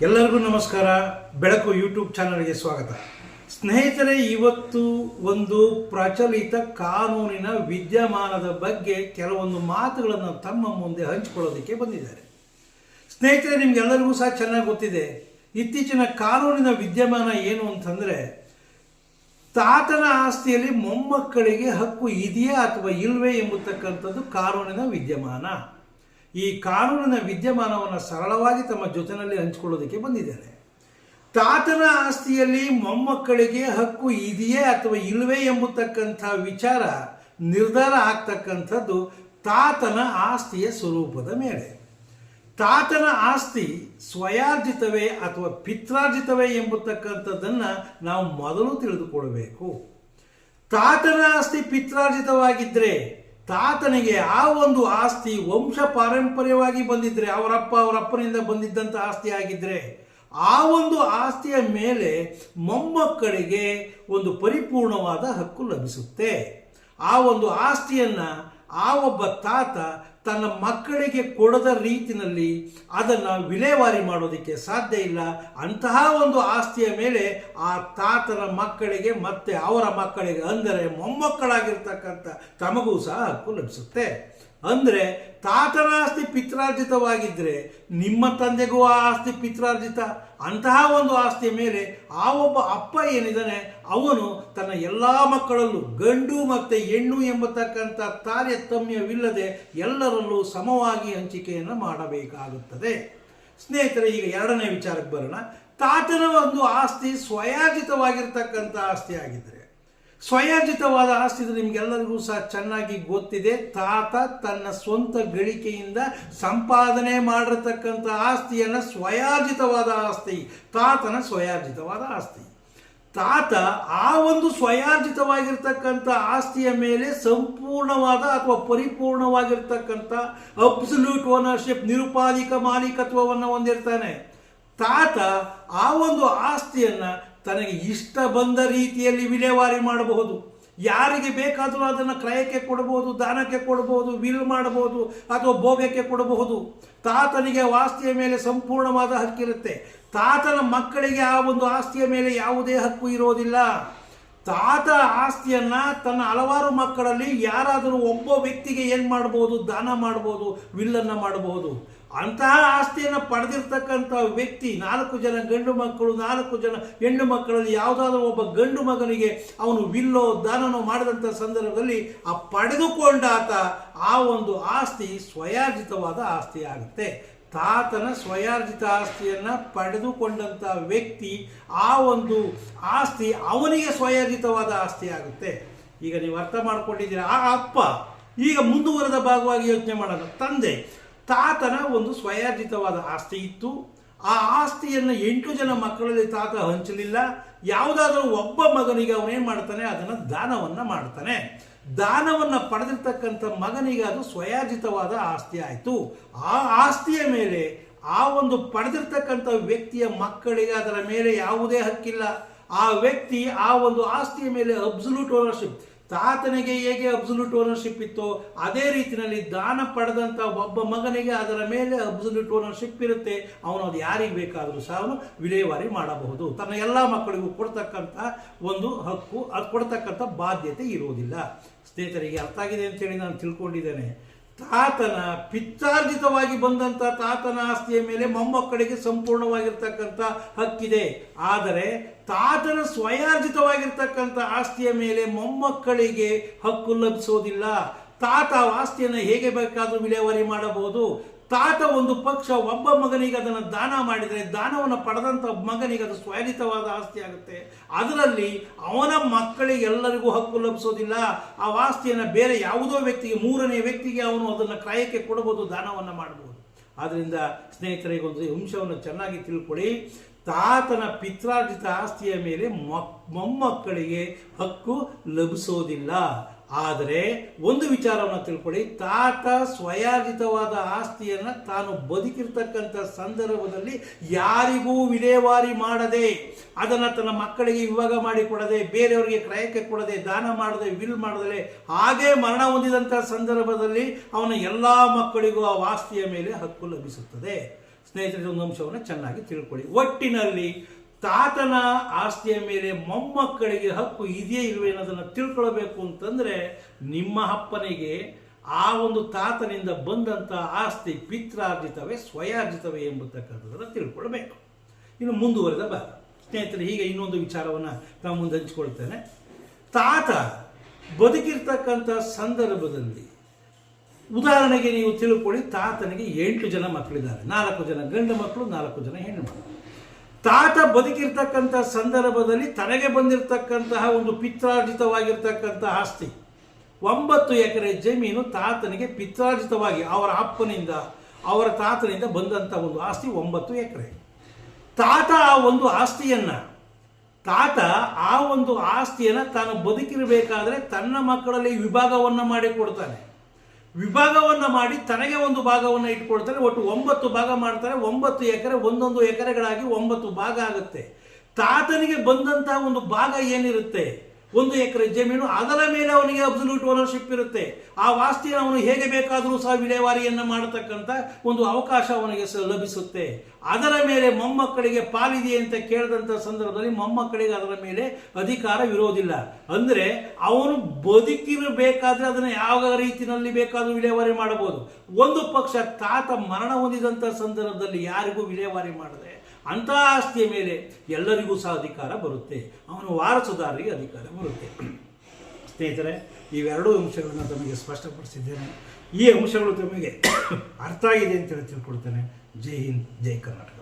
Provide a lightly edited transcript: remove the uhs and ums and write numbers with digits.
ಎಲ್ಲರಿಗೂ ನಮಸ್ಕಾರ. ಬೆಳಕು ಯೂಟ್ಯೂಬ್ ಚಾನಲ್ಗೆ ಸ್ವಾಗತ. ಸ್ನೇಹಿತರೆ, ಇವತ್ತು ಒಂದು ಪ್ರಚಲಿತ ಕಾನೂನಿನ ವಿದ್ಯಮಾನದ ಬಗ್ಗೆ ಕೆಲವೊಂದು ಮಾತುಗಳನ್ನು ತಮ್ಮ ಮುಂದೆ ಹಂಚಿಕೊಳ್ಳೋದಕ್ಕೆ ಬಂದಿದ್ದಾರೆ. ಸ್ನೇಹಿತರೆ, ನಿಮ್ಗೆಲ್ಲರಿಗೂ ಸಹ ಚೆನ್ನಾಗಿ ಗೊತ್ತಿದೆ, ಇತ್ತೀಚಿನ ಕಾನೂನಿನ ವಿದ್ಯಮಾನ ಏನು ಅಂತಂದರೆ, ತಾತನ ಆಸ್ತಿಯಲ್ಲಿ ಮೊಮ್ಮಕ್ಕಳಿಗೆ ಹಕ್ಕು ಇದೆಯಾ ಅಥವಾ ಇಲ್ವೇ ಎಂಬತಕ್ಕಂಥದ್ದು ಕಾನೂನಿನ ವಿದ್ಯಮಾನ. ಈ ಕಾನೂನಿನ ವಿದ್ಯಮಾನವನ್ನು ಸರಳವಾಗಿ ತಮ್ಮ ಜೊತೆಯಲ್ಲಿ ಹಂಚಿಕೊಳ್ಳೋದಕ್ಕೆ ಬಂದಿದ್ದಾರೆ. ತಾತನ ಆಸ್ತಿಯಲ್ಲಿ ಮೊಮ್ಮಕ್ಕಳಿಗೆ ಹಕ್ಕು ಇದೆಯೇ ಅಥವಾ ಇಲ್ಲವೇ ಎಂಬತಕ್ಕಂಥ ವಿಚಾರ ನಿರ್ಧಾರ ಆಗ್ತಕ್ಕಂಥದ್ದು ತಾತನ ಆಸ್ತಿಯ ಸ್ವರೂಪದ ಮೇಲೆ. ತಾತನ ಆಸ್ತಿ ಸ್ವಯಾರ್ಜಿತವೇ ಅಥವಾ ಪಿತ್ರಾರ್ಜಿತವೇ ಎಂಬತಕ್ಕಂಥದ್ದನ್ನು ನಾವು ಮೊದಲು ತಿಳಿದುಕೊಳ್ಬೇಕು. ತಾತನ ಆಸ್ತಿ ಪಿತ್ರಾರ್ಜಿತವಾಗಿದ್ದರೆ ತಾತನಿಗೆ ಆ ಒಂದು ಆಸ್ತಿ ವಂಶ ಪಾರಂಪರ್ಯವಾಗಿ ಬಂದಿದ್ರೆ, ಅವರಪ್ಪನಿಂದ ಬಂದಿದ್ದಂಥ ಆಸ್ತಿ ಆಗಿದ್ದರೆ ಆ ಒಂದು ಆಸ್ತಿಯ ಮೇಲೆ ಮೊಮ್ಮಕ್ಕಳಿಗೆ ಒಂದು ಪರಿಪೂರ್ಣವಾದ ಹಕ್ಕು ಲಭಿಸುತ್ತೆ. ಆ ಒಂದು ಆಸ್ತಿಯನ್ನು ಆ ಒಬ್ಬ ತಾತ ತನ್ನ ಮಕ್ಕಳಿಗೆ ಕೊಡದ ರೀತಿಯಲ್ಲಿ ಅದನ್ನು ವಿಲೇವಾರಿ ಮಾಡೋದಕ್ಕೆ ಸಾಧ್ಯ ಇಲ್ಲ. ಅಂತಹ ಒಂದು ಆಸ್ತಿಯ ಮೇಲೆ ಆ ತಾತನ ಮಕ್ಕಳಿಗೆ ಮತ್ತೆ ಅವರ ಮಕ್ಕಳಿಗೆ, ಅಂದರೆ ಮೊಮ್ಮಕ್ಕಳಾಗಿರ್ತಕ್ಕಂಥ ತಮಗೂ ಸಹ ಹಕ್ಕು ಲಭಿಸುತ್ತೆ. ಅಂದರೆ ತಾತನ ಆಸ್ತಿ ಪಿತ್ರಾರ್ಜಿತವಾಗಿದ್ದರೆ ನಿಮ್ಮ ತಂದೆಗೂ ಆ ಆಸ್ತಿ ಪಿತ್ರಾರ್ಜಿತ. ಅಂತಹ ಒಂದು ಆಸ್ತಿಯ ಮೇಲೆ ಆ ಒಬ್ಬ ಅಪ್ಪ ಏನಿದ್ದಾನೆ ಅವನು ತನ್ನ ಎಲ್ಲ ಮಕ್ಕಳಲ್ಲೂ ಗಂಡು ಮತ್ತು ಹೆಣ್ಣು ಎಂಬತಕ್ಕಂಥ ತಾರತಮ್ಯವಿಲ್ಲದೆ ಎಲ್ಲರಲ್ಲೂ ಸಮವಾಗಿ ಹಂಚಿಕೆಯನ್ನು ಮಾಡಬೇಕಾಗುತ್ತದೆ. ಸ್ನೇಹಿತರೆ, ಈಗ ಎರಡನೇ ವಿಚಾರಕ್ಕೆ ಬರೋಣ. ತಾತನ ಒಂದು ಆಸ್ತಿ ಸ್ವಯಾರ್ಜಿತವಾಗಿರ್ತಕ್ಕಂಥ ಆಸ್ತಿ ಆಗಿದ್ದರೆ, ಸ್ವಯಾರ್ಜಿತವಾದ ಆಸ್ತಿ ನಿಮಗೆಲ್ಲರಿಗೂ ಸಹ ಚೆನ್ನಾಗಿ ಗೊತ್ತಿದೆ. ತಾತ ತನ್ನ ಸ್ವಂತ ಗಳಿಕೆಯಿಂದ ಸಂಪಾದನೆ ಮಾಡಿರತಕ್ಕಂಥ ಆಸ್ತಿಯನ್ನು ಸ್ವಯಾರ್ಜಿತವಾದ ಆಸ್ತಿ, ತಾತನ ಸ್ವಯಾರ್ಜಿತವಾದ ಆಸ್ತಿ. ತಾತ ಆ ಒಂದು ಸ್ವಯಾರ್ಜಿತವಾಗಿರ್ತಕ್ಕಂಥ ಆಸ್ತಿಯ ಮೇಲೆ ಸಂಪೂರ್ಣವಾದ ಅಥವಾ ಪರಿಪೂರ್ಣವಾಗಿರ್ತಕ್ಕಂಥ ಅಬ್ಸಲ್ಯೂಟ್ ಓನರ್ಶಿಪ್, ನಿರುಪಾಧಿಕ ಮಾಲೀಕತ್ವವನ್ನು ಹೊಂದಿರ್ತಾನೆ. ತಾತ ಆ ಒಂದು ಆಸ್ತಿಯನ್ನು ತನಗೆ ಇಷ್ಟ ಬಂದ ರೀತಿಯಲ್ಲಿ ವಿಲೇವಾರಿ ಮಾಡಬಹುದು. ಯಾರಿಗೆ ಬೇಕಾದರೂ ಅದನ್ನು ಕ್ರಯಕ್ಕೆ ಕೊಡಬಹುದು, ದಾನಕ್ಕೆ ಕೊಡಬಹುದು, ವಿಲ್ ಮಾಡಬಹುದು ಅಥವಾ ಭೋಗಕ್ಕೆ ಕೊಡಬಹುದು. ತಾತನಿಗೆ ಆಸ್ತಿಯ ಮೇಲೆ ಸಂಪೂರ್ಣವಾದ ಹಕ್ಕಿರುತ್ತೆ. ತಾತನ ಮಕ್ಕಳಿಗೆ ಆ ಒಂದು ಆಸ್ತಿಯ ಮೇಲೆ ಯಾವುದೇ ಹಕ್ಕು ಇರೋದಿಲ್ಲ. ತಾತ ಆಸ್ತಿಯನ್ನು ತನ್ನ ಹಲವಾರು ಮಕ್ಕಳಲ್ಲಿ ಯಾರಾದರೂ ಒಬ್ಬ ವ್ಯಕ್ತಿಗೆ ಏನು ಮಾಡಬಹುದು, ದಾನ ಮಾಡಬಹುದು, ವಿಲ್ಲನ್ನು ಮಾಡಬಹುದು. ಅಂತಹ ಆಸ್ತಿಯನ್ನು ಪಡೆದಿರ್ತಕ್ಕಂಥ ವ್ಯಕ್ತಿ 4 ಜನ ಗಂಡು ಮಕ್ಕಳು, 4 ಜನ ಹೆಣ್ಣು ಮಕ್ಕಳಲ್ಲಿ ಯಾವುದಾದ್ರೂ ಒಬ್ಬ ಗಂಡು ಮಗನಿಗೆ ಅವನು ವಿಲ್ಲೋ ದಾನನೋ ಮಾಡಿದಂಥ ಸಂದರ್ಭದಲ್ಲಿ ಆ ಪಡೆದುಕೊಂಡಾತ ಆ ಒಂದು ಆಸ್ತಿ ಸ್ವಯಾರ್ಜಿತವಾದ ಆಸ್ತಿ ಆಗುತ್ತೆ. ತಾತನ ಸ್ವಯಾರ್ಜಿತ ಆಸ್ತಿಯನ್ನು ಪಡೆದುಕೊಂಡಂಥ ವ್ಯಕ್ತಿ ಆ ಒಂದು ಆಸ್ತಿ ಅವನಿಗೆ ಸ್ವಯಾರ್ಜಿತವಾದ ಆಸ್ತಿ ಆಗುತ್ತೆ. ಈಗ ನೀವು ಅರ್ಥ ಮಾಡ್ಕೊಂಡಿದ್ದೀರಾ. ಆ ಅಪ್ಪ ಈಗ ಮುಂದುವರೆದ ಭಾಗವಾಗಿ ಯೋಚನೆ ಮಾಡೋಣ. ತಂದೆ, ತಾತನ ಒಂದು ಸ್ವಯಾರ್ಜಿತವಾದ ಆಸ್ತಿ ಇತ್ತು. ಆ ಆಸ್ತಿಯನ್ನು 8 ಜನ ಮಕ್ಕಳಲ್ಲಿ ತಾತ ಹಂಚಲಿಲ್ಲ. ಯಾವುದಾದ್ರೂ ಒಬ್ಬ ಮಗನಿಗೆ ಅವನೇನು ಮಾಡ್ತಾನೆ, ಅದನ್ನು ದಾನವನ್ನು ಮಾಡ್ತಾನೆ. ದಾನವನ್ನು ಪಡೆದಿರ್ತಕ್ಕಂಥ ಮಗನಿಗೆ ಅದು ಸ್ವಯಾರ್ಜಿತವಾದ ಆಸ್ತಿ ಆಯಿತು. ಆ ಆಸ್ತಿಯ ಮೇಲೆ ಆ ಒಂದು ಪಡೆದಿರ್ತಕ್ಕಂಥ ವ್ಯಕ್ತಿಯ ಮಕ್ಕಳಿಗೆ ಅದರ ಮೇಲೆ ಯಾವುದೇ ಹಕ್ಕಿಲ್ಲ. ಆ ವ್ಯಕ್ತಿ ಆ ಒಂದು ಆಸ್ತಿಯ ಮೇಲೆ ಅಬ್ಸಲ್ಯೂಟ್ ಓನರ್ಶಿಪ್, ತಾತನಿಗೆ ಹೇಗೆ ಅಬ್ಸಲ್ಯೂಟ್ ಓನರ್ಶಿಪ್ ಇತ್ತೋ ಅದೇ ರೀತಿಯಲ್ಲಿ ದಾನ ಪಡೆದಂಥ ಒಬ್ಬ ಮಗನಿಗೆ ಅದರ ಮೇಲೆ ಅಬ್ಸಲ್ಯೂಟ್ ಓನರ್ಶಿಪ್ ಇರುತ್ತೆ. ಅವನು ಅದು ಯಾರಿಗೆ ಬೇಕಾದರೂ ಸಹ ಅವನು ವಿಲೇವಾರಿ ಮಾಡಬಹುದು. ತನ್ನ ಎಲ್ಲ ಮಕ್ಕಳಿಗೂ ಕೊಡ್ತಕ್ಕಂಥ ಒಂದು ಹಕ್ಕು, ಅದು ಕೊಡ್ತಕ್ಕಂಥ ಬಾಧ್ಯತೆ ಇರುವುದಿಲ್ಲ. ಸ್ನೇಹಿತರಿಗೆ ಅರ್ಥ ಆಗಿದೆ ಅಂತೇಳಿ ನಾನು ತಿಳ್ಕೊಂಡಿದ್ದೇನೆ. ತಾತನ ಪಿತ್ರಾರ್ಜಿತವಾಗಿ ಬಂದಂಥ ತಾತನ ಆಸ್ತಿಯ ಮೇಲೆ ಮೊಮ್ಮಕ್ಕಳಿಗೆ ಸಂಪೂರ್ಣವಾಗಿರ್ತಕ್ಕಂಥ ಹಕ್ಕಿದೆ. ಆದರೆ ತಾತನ ಸ್ವಯಾರ್ಜಿತವಾಗಿರ್ತಕ್ಕಂಥ ಆಸ್ತಿಯ ಮೇಲೆ ಮೊಮ್ಮಕ್ಕಳಿಗೆ ಹಕ್ಕು ಲಭಿಸೋದಿಲ್ಲ. ತಾತ ಆಸ್ತಿಯನ್ನು ಹೇಗೆ ಬೇಕಾದರೂ ವಿಲೇವಾರಿ ಮಾಡಬಹುದು. ತಾತ ಒಂದು ಪಕ್ಷ ಒಬ್ಬ ಮಗನಿಗೆ ಅದನ್ನು ದಾನ ಮಾಡಿದರೆ ದಾನವನ್ನು ಪಡೆದಂಥ ಮಗನಿಗೆ ಅದು ಸ್ವಯಾರ್ಜಿತವಾದ ಆಸ್ತಿ ಆಗುತ್ತೆ. ಅದರಲ್ಲಿ ಅವನ ಮಕ್ಕಳಿಗೆ ಎಲ್ಲರಿಗೂ ಹಕ್ಕು ಲಭಿಸೋದಿಲ್ಲ. ಆ ಆಸ್ತಿಯನ್ನು ಬೇರೆ ಯಾವುದೋ ವ್ಯಕ್ತಿಗೆ, 3ನೇ ವ್ಯಕ್ತಿಗೆ ಅವನು ಅದನ್ನು ಕ್ರಯಕ್ಕೆ ಕೊಡಬಹುದು, ದಾನವನ್ನು ಮಾಡಬಹುದು. ಆದ್ದರಿಂದ ಸ್ನೇಹಿತರಿಗೆ ಒಂದು ಅಂಶವನ್ನು ಚೆನ್ನಾಗಿ ತಿಳ್ಕೊಳ್ಳಿ. ತಾತನ ಪಿತ್ರಾರ್ಜಿತ ಆಸ್ತಿಯ ಮೇಲೆ ಮೊಮ್ಮಕ್ಕಳಿಗೆ ಹಕ್ಕು ಲಭಿಸೋದಿಲ್ಲ. ಆದರೆ ಒಂದು ವಿಚಾರವನ್ನು ತಿಳ್ಕೊಳ್ಳಿ, ತಾತ ಸ್ವಯಾರ್ಜಿತವಾದ ಆಸ್ತಿಯನ್ನು ತಾನು ಬದುಕಿರ್ತಕ್ಕಂಥ ಸಂದರ್ಭದಲ್ಲಿ ಯಾರಿಗೂ ವಿಲೇವಾರಿ ಮಾಡದೆ, ಅದನ್ನು ತನ್ನ ಮಕ್ಕಳಿಗೆ ವಿಭಾಗ ಮಾಡಿಕೊಡದೆ, ಬೇರೆಯವರಿಗೆ ಕ್ರಯಕ್ಕೆ ಕೊಡದೆ, ದಾನ ಮಾಡದೆ, ವಿಲ್ ಮಾಡದೆ, ಹಾಗೆ ಮರಣ ಹೊಂದಿದಂಥ ಸಂದರ್ಭದಲ್ಲಿ ಅವನ ಎಲ್ಲ ಮಕ್ಕಳಿಗೂ ಆ ಆಸ್ತಿಯ ಮೇಲೆ ಹಕ್ಕು ಲಭಿಸುತ್ತದೆ. ಸ್ನೇಹಿತರೆ ಒಂದು ಅಂಶವನ್ನು ಚೆನ್ನಾಗಿ ತಿಳ್ಕೊಳ್ಳಿ. ಒಟ್ಟಿನಲ್ಲಿ ತಾತನ ಆಸ್ತಿಯ ಮೇಲೆ ಮೊಮ್ಮಕ್ಕಳಿಗೆ ಹಕ್ಕು ಇದೆಯೇ ಇಲ್ವೇ ಅನ್ನೋದನ್ನು ತಿಳ್ಕೊಳ್ಬೇಕು ಅಂತಂದರೆ ನಿಮ್ಮ ಅಪ್ಪನಿಗೆ ಆ ಒಂದು ತಾತನಿಂದ ಬಂದಂಥ ಆಸ್ತಿ ಪಿತ್ರಾರ್ಜಿತವೇ ಸ್ವಯಾರ್ಜಿತವೇ ಎಂಬತಕ್ಕಂಥದ್ದನ್ನು ತಿಳ್ಕೊಳ್ಬೇಕು. ಇನ್ನು ಮುಂದುವರೆದ ಭಾಗ ಸ್ನೇಹಿತರೆ, ಹೀಗೆ ಇನ್ನೊಂದು ವಿಚಾರವನ್ನು ನಾವು ಮುಂದೆ ಹಂಚಿಕೊಳ್ತೇನೆ. ತಾತ ಬದುಕಿರ್ತಕ್ಕಂಥ ಸಂದರ್ಭದಲ್ಲಿ ಉದಾಹರಣೆಗೆ ನೀವು ತಿಳ್ಕೊಳ್ಳಿ, ತಾತನಿಗೆ 8 ಜನ ಮಕ್ಕಳಿದ್ದಾರೆ, 4 ಜನ ಗಂಡು ಮಕ್ಕಳು, 4 ಜನ ಹೆಣ್ಣು ಮಕ್ಕಳು. ತಾತ ಬದುಕಿರ್ತಕ್ಕಂಥ ಸಂದರ್ಭದಲ್ಲಿ ತನಗೆ ಬಂದಿರತಕ್ಕಂತಹ ಒಂದು ಪಿತ್ರಾರ್ಜಿತವಾಗಿರ್ತಕ್ಕಂಥ ಆಸ್ತಿ 9 ಎಕರೆ ಜಮೀನು ತಾತನಿಗೆ ಪಿತ್ರಾರ್ಜಿತವಾಗಿ ಅವರ ಅಪ್ಪನಿಂದ ಅವರ ತಾತನಿಂದ ಬಂದಂಥ ಒಂದು ಆಸ್ತಿ 9 ಎಕರೆ. ತಾತ ಆ ಒಂದು ಆಸ್ತಿಯನ್ನು ತಾನು ಬದುಕಿರಬೇಕಾದ್ರೆ ತನ್ನ ಮಕ್ಕಳಲ್ಲಿ ವಿಭಾಗವನ್ನು ಮಾಡಿ ಕೊಡ್ತಾನೆ. ವಿಭಾಗವನ್ನು ಮಾಡಿ ತನಗೆ ಒಂದು ಭಾಗವನ್ನು ಇಟ್ಕೊಳ್ತಾರೆ. ಒಟ್ಟು 9 ಭಾಗ ಮಾಡ್ತಾರೆ. 9 ಎಕರೆ 1 ಎಕರೆಗಳಾಗಿ 9 ಭಾಗ ಆಗುತ್ತೆ. ತಾತನಿಗೆ ಬಂದಂತಹ ಒಂದು ಭಾಗ ಏನಿರುತ್ತೆ 1 ಎಕರೆ ಜಮೀನು, ಅದರ ಮೇಲೆ ಅವನಿಗೆ ಅಬ್ಸಲ್ಯೂಟ್ ಓನರ್ಶಿಪ್ ಇರುತ್ತೆ. ಆ ವಾಸ್ತಿಯನ್ನು ಅವನು ಹೇಗೆ ಬೇಕಾದರೂ ಸಹ ವಿಲೇವಾರಿಯನ್ನು ಮಾಡತಕ್ಕಂಥ ಒಂದು ಅವಕಾಶ ಅವನಿಗೆ ಲಭಿಸುತ್ತೆ. ಅದರ ಮೇಲೆ ಮೊಮ್ಮಕ್ಕಳಿಗೆ ಪಾಲಿದೆ ಅಂತ ಕೇಳಿದಂಥ ಸಂದರ್ಭದಲ್ಲಿ ಮೊಮ್ಮಕ್ಕಳಿಗೆ ಅದರ ಮೇಲೆ ಅಧಿಕಾರ ಇರೋದಿಲ್ಲ. ಅಂದರೆ ಅವನು ಬದುಕಿರಬೇಕಾದ್ರೆ ಅದನ್ನು ಯಾವ ರೀತಿಯಲ್ಲಿ ಬೇಕಾದರೂ ವಿಲೇವಾರಿ ಮಾಡಬಹುದು. ಒಂದು ಪಕ್ಷ ತಾತ ಮರಣ ಹೊಂದಿದಂಥ ಸಂದರ್ಭದಲ್ಲಿ ಯಾರಿಗೂ ವಿಲೇವಾರಿ ಮಾಡದೆ ಅಂಥ ಆಸ್ತಿಯ ಮೇಲೆ ಎಲ್ಲರಿಗೂ ಸಹ ಅಧಿಕಾರ ಬರುತ್ತೆ, ಅವನು ವಾರಸುದಾರರಿಗೆ ಅಧಿಕಾರ ಬರುತ್ತೆ. ಸ್ನೇಹಿತರೆ, ಇವೆರಡೂ ಅಂಶಗಳನ್ನು ತಮಗೆ ಸ್ಪಷ್ಟಪಡಿಸಿದ್ದೇನೆ. ಈ ಅಂಶಗಳು ತಮಗೆ ಅರ್ಥ ಆಗಿದೆ ಅಂತೇಳಿ ತಿಳ್ಕೊಡ್ತೇನೆ. ಜೈ ಹಿಂದ್, ಜೈ ಕರ್ನಾಟಕ.